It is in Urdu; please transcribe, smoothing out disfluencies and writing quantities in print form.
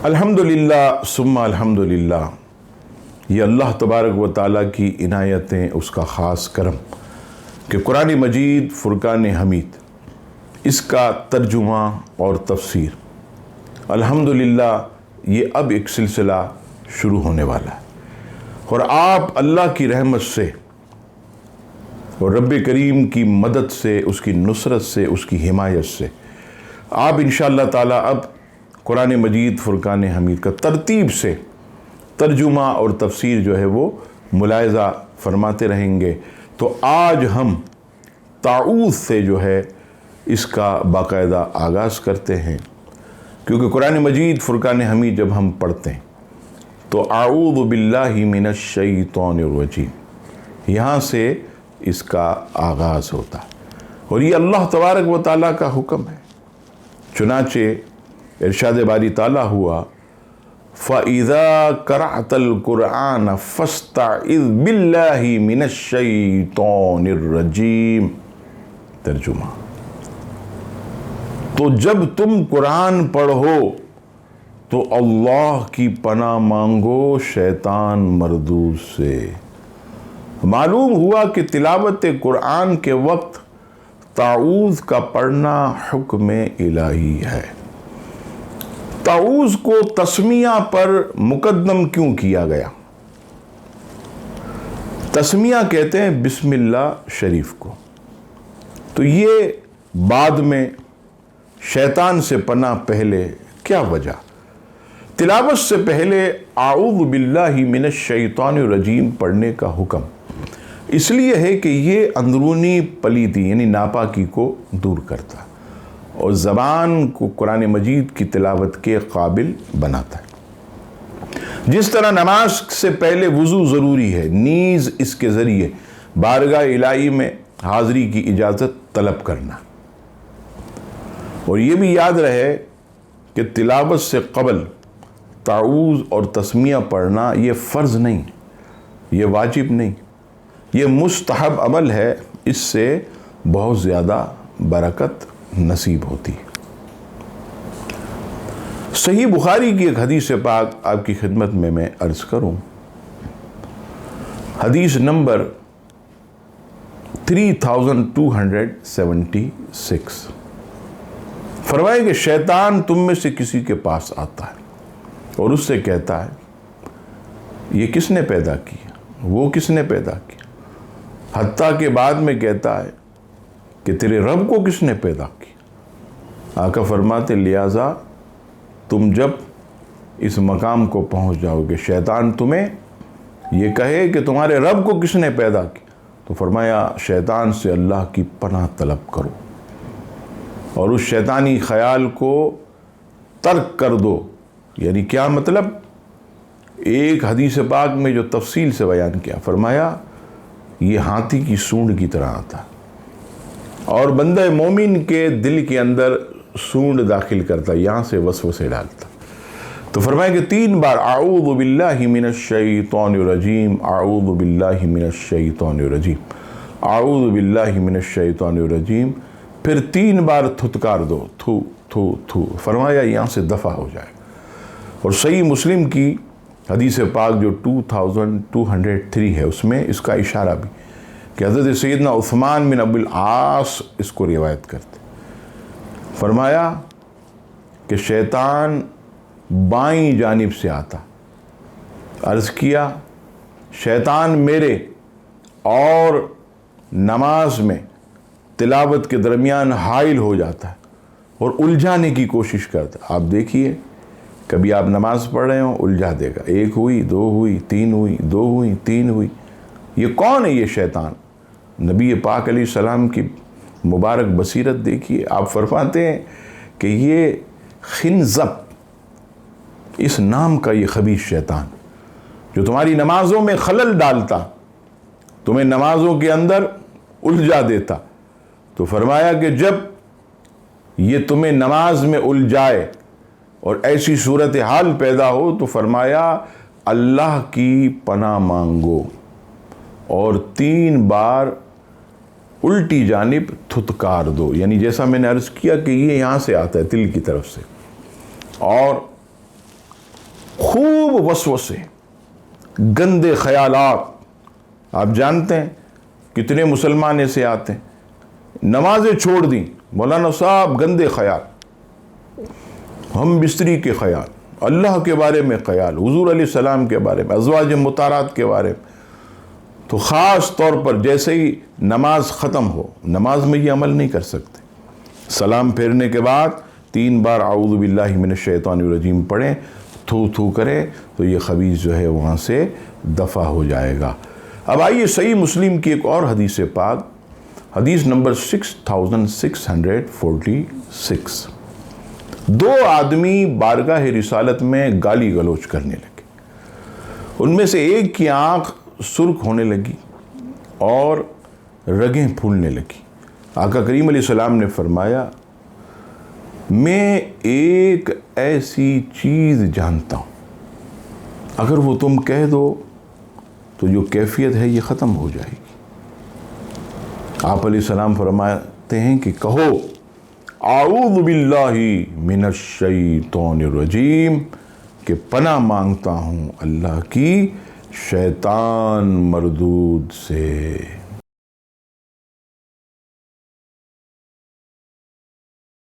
الحمدللہ ثم الحمدللہ، یہ اللہ تبارک و تعالیٰ کی عنایتیں، اس کا خاص کرم کہ قرآن مجید فرقان حمید، اس کا ترجمہ اور تفسیر الحمدللہ یہ اب ایک سلسلہ شروع ہونے والا ہے، اور آپ اللہ کی رحمت سے اور رب کریم کی مدد سے، اس کی نصرت سے، اس کی حمایت سے آپ انشاءاللہ تعالی اب قرآن مجید فرقان حمید کا ترتیب سے ترجمہ اور تفسیر جو ہے وہ ملاحظہ فرماتے رہیں گے۔ تو آج ہم تعوذ سے جو ہے اس کا باقاعدہ آغاز کرتے ہیں، کیونکہ قرآن مجید فرقان حمید جب ہم پڑھتے ہیں تو اعوذ باللہ من الشیطان الرجیم، یہاں سے اس کا آغاز ہوتا ہے، اور یہ اللہ تبارک و تعالیٰ کا حکم ہے۔ چنانچہ ارشاد باری تعالیٰ ہوا فَإِذَا قَرَأْتَ الْقُرْآنَ فَاسْتَعِذْ بِاللَّهِ مِنَ الشَّيْطَانِ الرَّجِيمِ۔ ترجمہ: تو جب تم قرآن پڑھو تو اللہ کی پناہ مانگو شیطان مردود سے۔ معلوم ہوا کہ تلاوت قرآن کے وقت تعوذ کا پڑھنا حکم الہی ہے۔ تعوذ کو تسمیہ پر مقدم کیوں کیا گیا؟ تسمیہ کہتے ہیں بسم اللہ شریف کو، تو یہ بعد میں شیطان سے پناہ پہلے، کیا وجہ؟ تلاوت سے پہلے اعوذ باللہ من الشیطان الرجیم پڑھنے کا حکم اس لیے ہے کہ یہ اندرونی پلیتی یعنی ناپاکی کو دور کرتا اور زبان کو قرآن مجید کی تلاوت کے قابل بناتا ہے۔ جس طرح نماز سے پہلے وضو ضروری ہے، نیز اس کے ذریعے بارگاہ الہی میں حاضری کی اجازت طلب کرنا۔ اور یہ بھی یاد رہے کہ تلاوت سے قبل تعوذ اور تسمیہ پڑھنا یہ فرض نہیں، یہ واجب نہیں، یہ مستحب عمل ہے، اس سے بہت زیادہ برکت نصیب ہوتی ہے۔ صحیح بخاری کی ایک حدیث پاک آپ کی خدمت میں عرض کروں، حدیث نمبر 3276، فرمائے کہ شیطان تم میں سے کسی کے پاس آتا ہے اور اس سے کہتا ہے یہ کس نے پیدا کیا، وہ کس نے پیدا کیا، حتیٰ کہ بعد میں کہتا ہے کہ تیرے رب کو کس نے پیدا کیا۔ آقا فرماتے لہٰذا تم جب اس مقام کو پہنچ جاؤ گے، شیطان تمہیں یہ کہے کہ تمہارے رب کو کس نے پیدا کیا، تو فرمایا شیطان سے اللہ کی پناہ طلب کرو اور اس شیطانی خیال کو ترک کر دو۔ یعنی کیا مطلب؟ ایک حدیث پاک میں جو تفصیل سے بیان کیا، فرمایا یہ ہاتھی کی سونڈ کی طرح آتا ہے اور بندہ مومن کے دل کے اندر سونڈ داخل کرتا، یہاں سے وسوسے ڈالتا۔ تو فرمایا کہ 3 بار اعوذ باللہ من الشیطان الرجیم، اعوذ باللہ من الشیطان الرجیم، اعوذ باللہ من الشیطان الرجیم، پھر 3 بار تھتکار دو، تھو تھو تھو، فرمایا یہاں سے دفع ہو جائے۔ اور صحیح مسلم کی حدیث پاک جو 2203 ہے، اس میں اس کا اشارہ بھی کہ حضرت سیدنا عثمان بن ابی العاص اس کو روایت کرتے، فرمایا کہ شیطان بائیں جانب سے آتا، عرض کیا شیطان میرے اور نماز میں تلاوت کے درمیان حائل ہو جاتا ہے اور الجھانے کی کوشش کرتا۔ آپ دیکھیے کبھی آپ نماز پڑھ رہے ہوں، الجھا دے گا، 1 ہوئی 2 ہوئی 3 ہوئی 2 ہوئی 3 ہوئی، یہ کون ہے؟ یہ شیطان۔ نبی پاک علیہ السلام کی مبارک بصیرت دیکھیے، آپ فرماتے ہیں کہ یہ خنزب، اس نام کا یہ خبیث شیطان جو تمہاری نمازوں میں خلل ڈالتا، تمہیں نمازوں کے اندر الجھا دیتا، تو فرمایا کہ جب یہ تمہیں نماز میں الجھائے اور ایسی صورتحال پیدا ہو تو فرمایا اللہ کی پناہ مانگو اور 3 بار الٹی جانب تھتکار دو۔ یعنی جیسا میں نے عرض کیا کہ یہ یہاں سے آتا ہے دل کی طرف سے، اور خوب وسوسے، گندے خیالات. آپ جانتے ہیں کتنے مسلمان ایسے آتے ہیں، نمازیں چھوڑ دیں، مولانا صاحب گندے خیال، ہم بستری کے خیال، اللہ کے بارے میں خیال، حضور علیہ السلام کے بارے میں، ازواج مطہرات کے بارے میں. تو خاص طور پر جیسے ہی نماز ختم ہو، نماز میں یہ عمل نہیں کر سکتے، سلام پھیرنے کے بعد 3 بار اعوذ باللہ من الشیطان الرجیم پڑھیں، تھو تھو کرے تو یہ خبیث جو ہے وہاں سے دفع ہو جائے گا. اب آئیے صحیح مسلم کی ایک اور حدیث پاک، حدیث نمبر 6646. 2 آدمی بارگاہ رسالت میں گالی گلوچ کرنے لگے. ان میں سے ایک کی آنکھ سرخ ہونے لگی اور رگیں پھولنے لگی. آقا کریم علیہ السلام نے فرمایا میں ایک ایسی چیز جانتا ہوں اگر وہ تم کہہ دو تو جو کیفیت ہے یہ ختم ہو جائے گی. آپ علیہ السلام فرماتے ہیں کہ کہو اعوذ باللہ من الشیطان الرجیم، کہ پناہ مانگتا ہوں اللہ کی شیطان مردود سے.